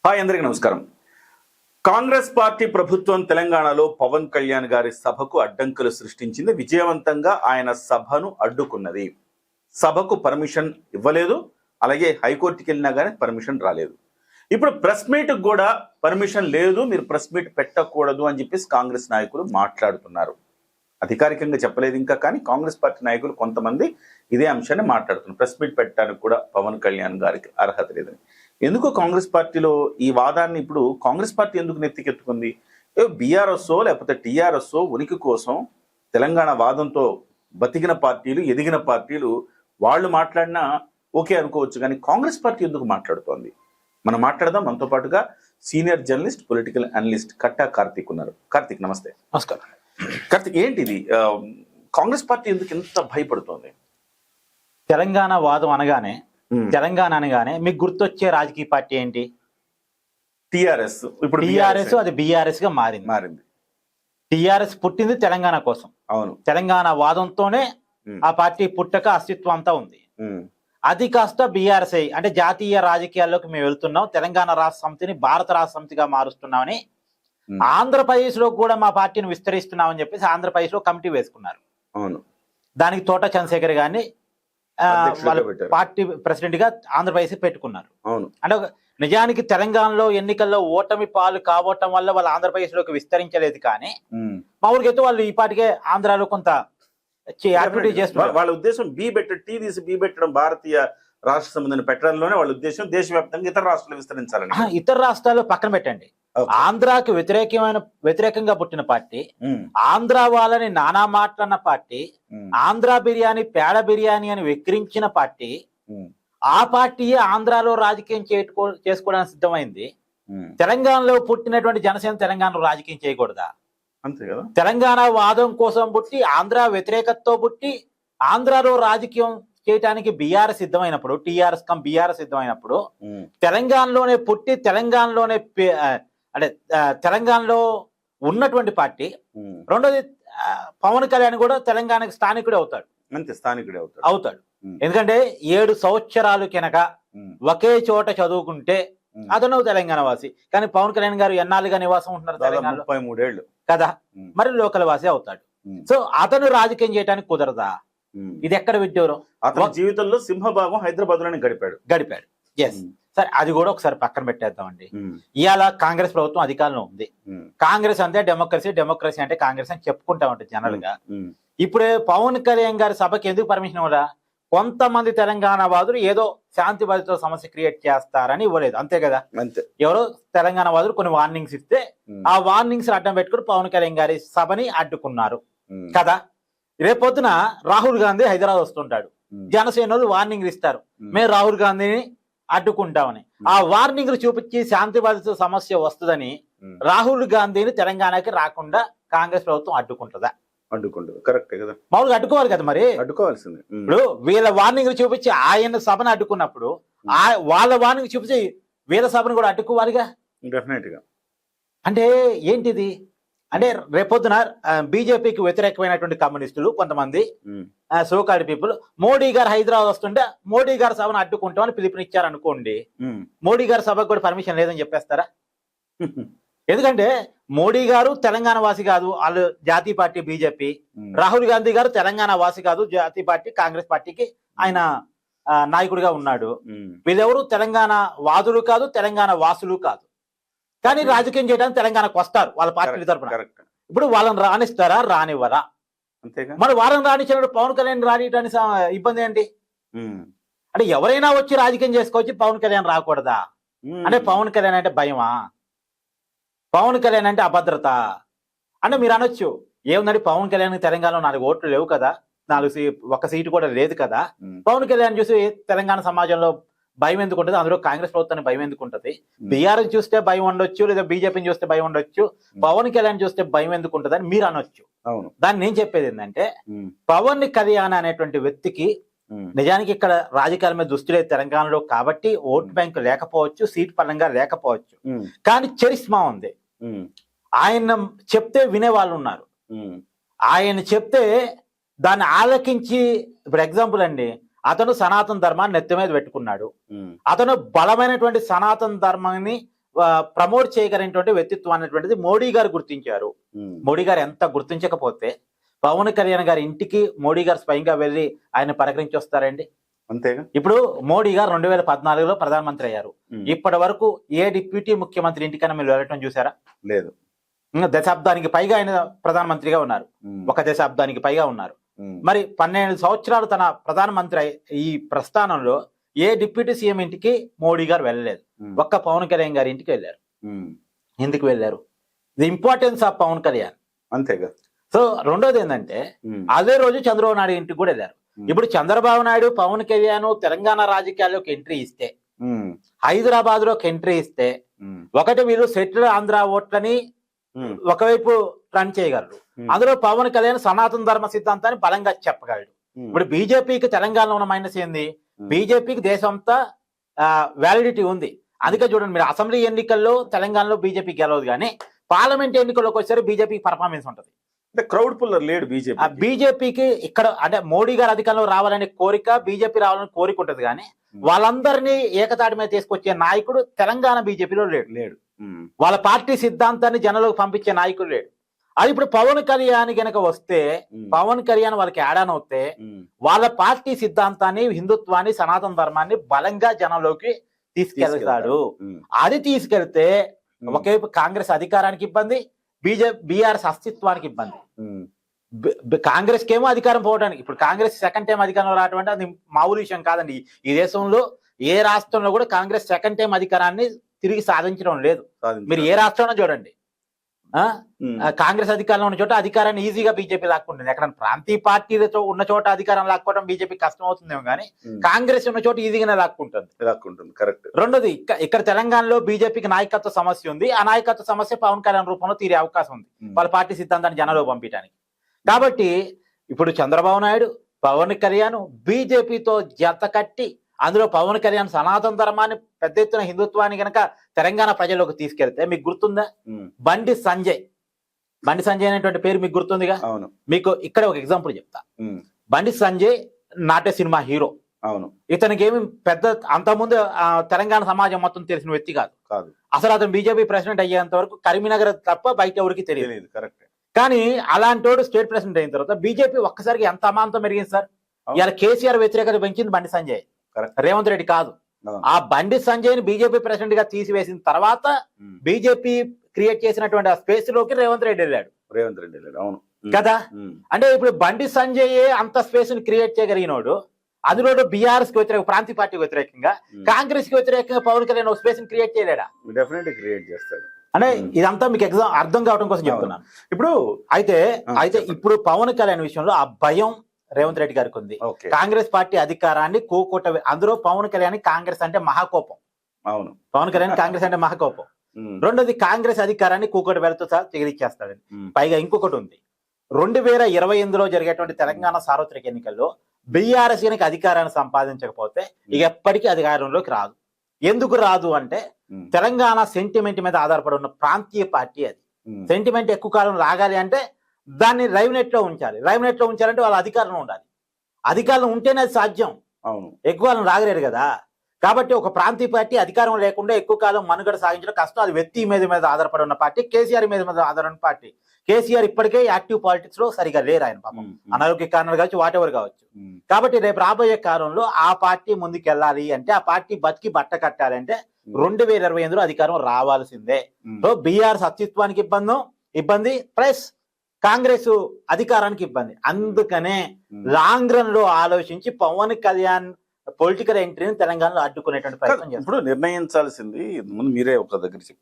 Hi అందరికీ నమస్కారం. Congress party ప్రభుత్వం తెలంగాణలో పవన్ కళ్యాణ్ గారి సభకు అడ్డంకులు సృష్టించింది. విజయవంతంగా ఆయన సభను అడ్డుకున్నది. సభకు పర్మిషన్ ఇవ్వలేదు. అలాగే హైకోర్టుకి వెళ్ళినా కానీ పర్మిషన్ రాలేదు. ఇప్పుడు ప్రెస్ మీట్ కూడా పర్మిషన్ లేదు, మీరు ప్రెస్ మీట్ పెట్టకూడదు అని చెప్పేసి కాంగ్రెస్ నాయకులు మాట్లాడుతున్నారు. అధికారికంగా చెప్పలేదు ఇంకా, కానీ కాంగ్రెస్ పార్టీ నాయకులు కొంతమంది ఇదే అంశాన్ని మాట్లాడుతున్నారు. ప్రెస్ మీట్ పెట్టడానికి కూడా పవన్ కళ్యాణ్ గారికి అర్హత లేదని. ఎందుకు కాంగ్రెస్ పార్టీలో ఈ వాదాన్ని ఇప్పుడు కాంగ్రెస్ పార్టీ ఎందుకు నెత్తికెత్తుకుంది? బీఆర్ఎస్ లేకపోతే టీఆర్ఎస్ ఉనికి కోసం తెలంగాణ వాదంతో బతికిన పార్టీలు, ఎదిగిన పార్టీలు వాళ్ళు మాట్లాడినా ఓకే అనుకోవచ్చు, కానీ కాంగ్రెస్ పార్టీ ఎందుకు మాట్లాడుతోంది? మనం మాట్లాడదాం. మనతో పాటుగా సీనియర్ జర్నలిస్ట్, పొలిటికల్ అనలిస్ట్ కట్టా కార్తీక్ ఉన్నారు. కార్తీక్ నమస్తే. నమస్కారం. కార్తీక్, ఏంటిది కాంగ్రెస్ పార్టీ ఎందుకు ఎంత భయపడుతోంది? తెలంగాణ వాదం అనగానే, తెలంగాణ అనగానే మీకు గుర్తొచ్చే రాజకీయ పార్టీ ఏంటి? టిఆర్ఎస్. ఇప్పుడు టిఆర్ఎస్, అది బీఆర్ఎస్ గా మారింది. టిఆర్ఎస్ పుట్టింది తెలంగాణ కోసం. అవును, తెలంగాణ వాదంతోనే ఆ పార్టీ పుట్టక అస్తిత్వం అంతా ఉంది. అది కాస్త బీఆర్ఎస్ అంటే జాతీయ రాజకీయాల్లోకి మేము వెళ్తున్నాం, తెలంగాణ రాష్ట్ర సమితిని భారత రాష్ట్ర సమితిగా మారుస్తున్నామని, ఆంధ్రప్రదేశ్ లో కూడా మా పార్టీని విస్తరిస్తున్నామని చెప్పేసి ఆంధ్రప్రదేశ్ లో కమిటీ వేసుకున్నారు. అవును, దానికి తోట చంద్రశేఖర్ గారిని వాళ్ళ పార్టీ ప్రెసిడెంట్ గా ఆంధ్రప్రదేశ్ పెట్టుకున్నారు. అవును, అంటే నిజానికి తెలంగాణలో ఎన్నికల్లో ఓటమి పాలు కావటం వల్ల వాళ్ళు ఆంధ్రప్రదేశ్ లోకి విస్తరించలేదు, కానీ మామూలుగా అయితే వాళ్ళు ఈ పాటికే ఆంధ్రాలో కొంత యాక్టివిటీ చేస్తున్నారు. వాళ్ళ ఉద్దేశం టీ తీసి బీ పెట్టడం, భారతీయ రాష్ట్ర సమితిని పెట్టడంలోనే వాళ్ళ ఉద్దేశం. దేశవ్యాప్తంగా ఇతర రాష్ట్రాలు విస్తరించాలని. ఇతర రాష్ట్రాలు పక్కన పెట్టండి, ఆంధ్రాకి వ్యతిరేకంగా పుట్టిన పార్టీ, ఆంధ్ర వాళ్ళని నానా మాటలన్న పార్టీ, ఆంధ్ర బిర్యానీ పేడ బిర్యానీ అని వెక్కిరించిన పార్టీ, ఆ పార్టీయే ఆంధ్రాలో రాజకీయం చేసుకోవడానికి సిద్ధమైంది. తెలంగాణలో పుట్టినటువంటి జనసేన తెలంగాణలో రాజకీయం చేయకూడదా? అంతే కదా. తెలంగాణ వాదం కోసం పుట్టి, ఆంధ్ర వ్యతిరేకతతో పుట్టి, ఆంధ్రాలో రాజకీయం చేయటానికి బీఆర్ఎస్ సిద్ధమైనప్పుడు, టీఆర్ఎస్ బీఆర్ఎస్ సిద్ధమైనప్పుడు, తెలంగాణలోనే పుట్టి తెలంగాణలోనే అంటే తెలంగాణలో ఉన్నటువంటి పార్టీ. రెండోది, పవన్ కళ్యాణ్ కూడా తెలంగాణకి స్థానికుడే అవుతాడు. అంతే, స్థానికుడే అవుతాడు. ఎందుకంటే 7 సంవత్సరాలు కినక ఒకే చోట చదువుకుంటే అతను తెలంగాణ వాసి. కానీ పవన్ కళ్యాణ్ గారు ఎన్నాళ్ళుగా నివాసం ఉంటున్నారు తెలంగాణలో? 33 ఏళ్ళు కదా. మరి లోకల్ వాసి అవుతాడు. సో అతను రాజకీయం చేయడానికి కుదరదా? ఇది ఎక్కడ విడ్డూరం? అతని జీవితంలో సింహభాగం హైదరాబాద్ లోనే గడిపాడు. ఎస్, సరే, అది కూడా ఒకసారి పక్కన పెట్టేద్దామండి. ఇవాళ కాంగ్రెస్ ప్రభుత్వం అధికారంలో ఉంది. కాంగ్రెస్ అంటే డెమోక్రసీ అంటే కాంగ్రెస్ అని చెప్పుకుంటా ఉంటుంది జనరల్ గా. ఇప్పుడే పవన్ కళ్యాణ్ గారి సభకి ఎందుకు పర్మిషన్ ఇవ్వరా? కొంతమంది తెలంగాణ వాదులు ఏదో శాంతి భద్రత సమస్య క్రియేట్ చేస్తారని ఇవ్వలేదు, అంతే కదా. ఎవరో తెలంగాణ వాదులు కొన్ని వార్నింగ్స్ ఇస్తే ఆ వార్నింగ్స్ అడ్డం పెట్టుకుని పవన్ కళ్యాణ్ గారి సభని అడ్డుకున్నారు కదా. రేపొద్దున రాహుల్ గాంధీ హైదరాబాద్ వస్తుంటాడు, జనసేన వార్నింగ్లు ఇస్తారు, మేము రాహుల్ గాంధీని అడ్డుకుంటామని. ఆ వార్నింగ్ చూపించి శాంతి భద్రత సమస్య వస్తుందని రాహుల్ గాంధీని తెలంగాణకి రాకుండా కాంగ్రెస్ ప్రభుత్వం అడ్డుకుంటుందా? అడ్డుకుంటుంది. కరెక్ట్ కదా. మామూలుగా అడ్డుకోవాలి కదా. మరి అడ్డుకోవాల్సింది. ఇప్పుడు వీళ్ళ వార్నింగ్ చూపించి ఆయన సభను అడ్డుకున్నప్పుడు వాళ్ళ వార్నింగ్ చూపించి వీళ్ళ సభను కూడా అడ్డుకోవాలిగా. డెఫినెట్ గా. అంటే ఏంటిది అంటే, రేపొద్దున బీజేపీకి వ్యతిరేకమైనటువంటి కమ్యూనిస్టులు కొంతమంది సోకాల్డ్ పీపుల్ మోడీ గారు హైదరాబాద్ వస్తుంటే మోడీ గారి సభను అడ్డుకుంటామని పిలుపునిచ్చారు అనుకోండి, మోడీ గారి సభకు కూడా పర్మిషన్ లేదని చెప్పేస్తారా? ఎందుకంటే మోడీ గారు తెలంగాణ వాసి కాదు, వాళ్ళు జాతీయ పార్టీ బీజేపీ. రాహుల్ గాంధీ గారు తెలంగాణ వాసి కాదు, జాతీయ పార్టీ కాంగ్రెస్ పార్టీకి ఆయన నాయకుడిగా ఉన్నాడు. వీళ్ళెవరు తెలంగాణ వాదులు కాదు, తెలంగాణ వాసులు కాదు, కానీ రాజకీయం చేయడానికి తెలంగాణకు వస్తారు వాళ్ళ పార్టీ తరఫున. ఇప్పుడు వాళ్ళని రాణిస్తారా? రానివ్వరా? మరి వాళ్ళని రాణించినప్పుడు పవన్ కళ్యాణ్ రానియడానికి ఇబ్బంది ఏంటి? అంటే ఎవరైనా వచ్చి రాజకీయం చేసుకోవచ్చు, పవన్ కళ్యాణ్ రాకూడదా? అంటే పవన్ కళ్యాణ్ అంటే భయమా? పవన్ కళ్యాణ్ అంటే అభద్రత అంటే మీరు అనొచ్చు, ఏముందండి పవన్ కళ్యాణ్ తెలంగాణలో 4 ఓట్లు లేవు కదా, 1 సీటు కూడా లేదు కదా, పవన్ కళ్యాణ్ చూసి తెలంగాణ సమాజంలో భయం ఎందుకు ఉంటుంది? అందులో కాంగ్రెస్ ప్రభుత్వాన్ని భయం ఎందుకు ఉంటుంది? బీఆర్ఎస్ చూస్తే భయం ఉండొచ్చు, లేదా బీజేపీని చూస్తే భయం ఉండొచ్చు, పవన్ కళ్యాణ్ చూస్తే భయం ఎందుకు ఉంటుంది అని మీరు అనొచ్చు. దాన్ని నేను చెప్పేది ఏంటంటే, పవన్ కళ్యాణ్ అనేటువంటి వ్యక్తికి నిజానికి ఇక్కడ రాజకీయాల మీద దృష్టి లేదు తెలంగాణలో, కాబట్టి ఓట్ బ్యాంక్ లేకపోవచ్చు, సీట్ పరంగా లేకపోవచ్చు, కానీ చరిస్మా ఉంది. ఆయన చెప్తే వినే వాళ్ళు ఉన్నారు. ఆయన చెప్తే దాన్ని ఆలకించి, ఇప్పుడు ఎగ్జాంపుల్ అండి, అతను సనాతన ధర్మాన్ని నెత్తి మీద పెట్టుకున్నాడు. అతను బలమైనటువంటి సనాతన ధర్మాన్ని ప్రమోట్ చేయగలిగినటువంటి వ్యక్తిత్వం అనేటువంటిది మోడీ గారు గుర్తించారు. మోడీ గారు ఎంత గుర్తించకపోతే పవన్ కళ్యాణ్ గారి ఇంటికి మోడీ గారు స్వయంగా వెళ్ళి ఆయన పలకరించి వస్తారండి. అంతేగా. ఇప్పుడు మోడీ గారు 2014లో ప్రధానమంత్రి అయ్యారు. ఇప్పటి వరకు ఏ డిప్యూటీ ముఖ్యమంత్రి ఇంటికైనా మీరు వెళ్ళటం చూసారా? లేదు. దశాబ్దానికి పైగా ఆయన ప్రధానమంత్రిగా ఉన్నారు. ఒక దశాబ్దానికి పైగా ఉన్నారు. మరి 12 సంవత్సరాలు తన ప్రధానమంత్రి ఈ ప్రస్థానంలో ఏ డిప్యూటీ సీఎం ఇంటికి మోడీ గారు వెళ్ళలేదు. ఒక్క పవన్ కళ్యాణ్ గారి ఇంటికి వెళ్ళారు. ఎందుకు వెళ్ళారు? The importance of Pawan Kalyan. అంతేగా. సో రెండోది ఏంటంటే అదే రోజు చంద్రబాబు నాయుడు ఇంటికి కూడా వెళ్ళారు. ఇప్పుడు చంద్రబాబు నాయుడు పవన్ కళ్యాణ్ తెలంగాణ రాజకీయాల్లోకి ఎంట్రీ ఇస్తే, హైదరాబాద్ లోకి ఎంట్రీ ఇస్తే, ఒకటి వీళ్ళు సెటిల్ ఆంధ్ర ఓట్లని ఒకవైపు రన్ చేయగలరు. అందులో పవన్ కళ్యాణ్ సనాతన ధర్మ సిద్ధాంతాన్ని బలంగా చెప్పగలడు. ఇప్పుడు బీజేపీకి తెలంగాణలో ఉన్న మైనస్ ఏంది? బీజేపీకి దేశం అంతా వ్యాలిడిటీ ఉంది. అందుకే చూడండి, మీరు అసెంబ్లీ ఎన్నికల్లో తెలంగాణలో బీజేపీ గెలవదు, కానీ పార్లమెంట్ ఎన్నికల్లోకి వచ్చేసరికి బీజేపీకి పర్ఫార్మెన్స్ ఉంటుంది. క్రౌడ్ పుల్లర్ లేడు బీజేపీ. బీజేపీకి ఇక్కడ అంటే మోడీ గారు అధికారంలో రావాలనే కోరిక, బీజేపీ రావాలని కోరిక ఉంటుంది, కానీ వాళ్ళందరినీ ఏకతాటి మీద తీసుకొచ్చే నాయకుడు తెలంగాణ బీజేపీలో లేడు. వాళ్ళ పార్టీ సిద్ధాంతాన్ని జనంలోకి పంపించే నాయకుడు లేడు. అది ఇప్పుడు పవన్ కళ్యాణ్ గనక వస్తే, పవన్ కళ్యాణ్ వాళ్ళకి యాడాన్ అవుతే వాళ్ళ పార్టీ సిద్ధాంతాన్ని, హిందుత్వాన్ని, సనాతన ధర్మాన్ని బలంగా జనంలోకి తీసుకెళ్తాడు. అది తీసుకెళ్తే ఒకవైపు కాంగ్రెస్ అధికారానికి ఇబ్బంది, బీఆర్ఎస్ అస్తిత్వానికి ఇబ్బంది. కాంగ్రెస్ కేమో అధికారం పోవడానికి, ఇప్పుడు కాంగ్రెస్ సెకండ్ టైం అధికారంలో రావడం అంటే అది మామూలు విషయం కాదండి. ఈ దేశంలో ఏ రాష్ట్రంలో కూడా కాంగ్రెస్ సెకండ్ టైం అధికారాన్ని తిరిగి సాధించడం లేదు. మీరు ఏ రాష్ట్రంలో చూడండి, కాంగ్రెస్ అధికారంలో ఉన్న చోట అధికారాన్ని ఈజీగా బీజేపీ లాక్కుంటుంది. ఎక్కడ ప్రాంతీయ పార్టీలతో ఉన్న చోట అధికారం లాక్కోవడం బీజేపీ కష్టం అవుతుందేమో, కానీ కాంగ్రెస్ ఉన్న చోట ఈజీగానే లాక్కుంటుంది. కరెక్ట్. రెండోది, ఇక్కడ తెలంగాణలో బీజేపీకి నాయకత్వ సమస్య ఉంది. ఆ నాయకత్వ సమస్య పవన్ కళ్యాణ్ రూపంలో తీరే అవకాశం ఉంది, వాళ్ళ పార్టీ సిద్ధాంతాన్ని జనంలో పంపించడానికి. కాబట్టి ఇప్పుడు చంద్రబాబు నాయుడు, పవన్ కళ్యాణ్ బీజేపీతో జత కట్టి, అందులో పవన్ కళ్యాణ్ సనాతన ధర్మాన్ని, పెద్ద ఎత్తున హిందుత్వాన్ని గనక తెలంగాణ ప్రజల్లోకి తీసుకెళ్తే, మీకు గుర్తుందా బండి సంజయ్ అనేటువంటి పేరు మీకు గుర్తుందిగా? మీకు ఇక్కడ ఒక ఎగ్జాంపుల్ చెప్తా. బండి సంజయ్ నాట్య సినిమా హీరో. ఇతనికి ఏమి పెద్ద అంతకుముందు తెలంగాణ సమాజం మొత్తం తెలిసిన వ్యక్తి కాదు. అసలు అతను బీజేపీ ప్రెసిడెంట్ అయ్యేంత వరకు కరీంనగర్ తప్ప బయట ఎవరికి తెలియలేదు. కరెక్ట్. కానీ అలాంటి స్టేట్ ప్రెసిడెంట్ అయిన తర్వాత బీజేపీ ఒక్కసారికి ఎంత అమాంతం పెరిగింది సార్. ఇవాళ కేసీఆర్ వ్యతిరేకత పెంచింది బండి సంజయ్, రేవంత్ రెడ్డి కాదు. ఆ బండి సంజయ్ ని బీజేపీ ప్రెసిడెంట్ గా తీసివేసిన తర్వాత బీజేపీ క్రియేట్ చేసినటువంటి ఆ స్పేస్ లోకి రేవంత్ రెడ్డి వెళ్ళాడు. అవును కదా. అంటే ఇప్పుడు బండి సంజయ్ అంత స్పేస్ ని క్రియేట్ చేయగలిగినోడు, అందులో బీఆర్ఎస్ కి వ్యతిరేక, ప్రాంతీయ పార్టీకి వ్యతిరేకంగా, కాంగ్రెస్ కి వ్యతిరేకంగా పవన్ కళ్యాణ్ ఒక స్పేస్ ని క్రియేట్ చేయలేడా? డెఫినెట్లీ క్రియేట్ చేస్తాడు. అంటే ఇదంతా మీకు ఎగ్జామ్ అర్థం కావడం కోసం చెప్తున్నాను. ఇప్పుడు అయితే ఇప్పుడు పవన్ కళ్యాణ్ విషయంలో ఆ భయం రేవంత్ రెడ్డి గారికి ఉంది. కాంగ్రెస్ పార్టీ అధికారాన్ని కోకోట, అందులో పవన్ కళ్యాణ్ కాంగ్రెస్ అంటే మహాకోపం. అవును, పవన్ కళ్యాణ్ కాంగ్రెస్ అంటే మహాకోపం. రెండోది, కాంగ్రెస్ అధికారాన్ని కూకోటి వెళ్తూ తెగిరిచ్చేస్తాడని. పైగా ఇంకొకటి ఉంది, 2028లో జరిగేటువంటి తెలంగాణ సార్వత్రిక ఎన్నికల్లో బీఆర్ఎస్ కనుక అధికారాన్ని సంపాదించకపోతే ఇక ఎప్పటికీ అధికారంలోకి రాదు. ఎందుకు రాదు అంటే, తెలంగాణ సెంటిమెంట్ మీద ఆధారపడి ఉన్న ప్రాంతీయ పార్టీ అది. సెంటిమెంట్ ఎక్కువ కాలం రాగాలి అంటే దాన్ని లైవ్ నెట్ లో ఉంచాలి. లైవ్ నెట్ లో ఉంచాలంటే వాళ్ళ అధికారంలో ఉండాలి. అధికారం ఉంటేనే అది సాధ్యం. ఎక్కువ కాలం రాగలేరు కదా. కాబట్టి ఒక ప్రాంతీయ పార్టీ అధికారం లేకుండా ఎక్కువ కాలం మనుగడ సాగించడం కష్టం. అది వ్యక్తి మీద ఆధారపడి ఉన్న పార్టీ. కేసీఆర్ మీద ఆధారపడిన పార్టీ. కేసీఆర్ ఇప్పటికే యాక్టివ్ పాలిటిక్స్ లో సరిగా లేరు. ఆయన పాపం అనారోగ్య కారణాలు కావచ్చు, వాటెవర్ కావచ్చు. కాబట్టి రేపు రాబోయే కాలంలో ఆ పార్టీ ముందుకెళ్ళాలి అంటే, ఆ పార్టీ బతికి బట్ట కట్టాలి అంటే 2028లో అధికారం రావాల్సిందే. సో బీఆర్ఎస్ అస్తిత్వానికి ఇబ్బంది ప్లస్ కాంగ్రెస్ అధికారానికి ఇబ్బంది. అందుకనే లాంగ్ రన్ లో ఆలోచించి పవన్ కళ్యాణ్ పొలిటికల్ ఎంట్రీని తెలంగాణలో అడ్డుకునేటువంటి ప్రయత్నం చేస్తారు. ఇప్పుడు నిర్ణయించాల్సింది ముందు మీరే ఒక దగ్గర చెప్పారు.